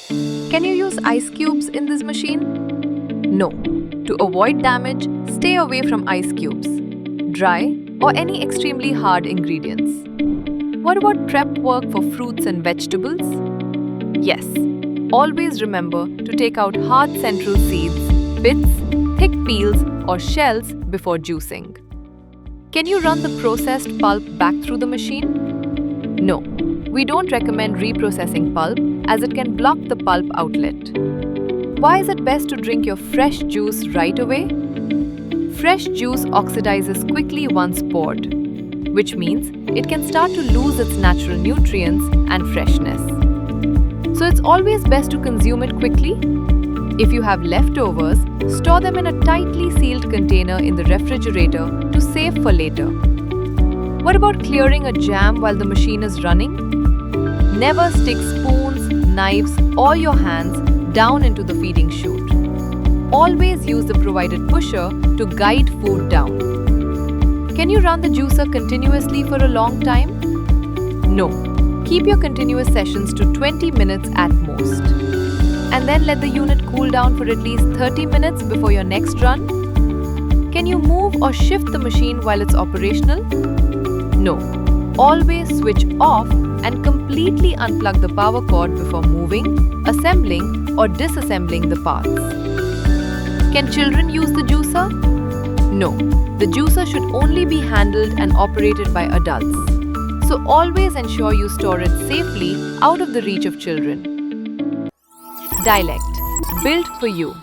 Can you use ice cubes in this machine? No. To avoid damage, stay away from ice cubes, dry, or any extremely hard ingredients. What about prep work for fruits and vegetables? Yes. Always remember to take out hard central seeds, bits, thick peels, or shells before juicing. Can you run the processed pulp back through the machine? No. We don't recommend reprocessing pulp as it can block the pulp outlet. Why is it best to drink your fresh juice right away? Fresh juice oxidizes quickly once poured, which means it can start to lose its natural nutrients and freshness. So it's always best to consume it quickly. If you have leftovers, store them in a tightly sealed container in the refrigerator to save for later. What about clearing a jam while the machine is running? Never stick spoons, knives, or your hands down into the feeding chute. Always use the provided pusher to guide food down. Can you run the juicer continuously for a long time? No. Keep your continuous sessions to 20 minutes at most. And then let the unit cool down for at least 30 minutes before your next run. Can you move or shift the machine while it's operational? No. Always switch off and completely unplug the power cord before moving, assembling, or disassembling the parts. Can children use the juicer? No. The juicer should only be handled and operated by adults. So always ensure you store it safely out of the reach of children. DYLECT, built for you.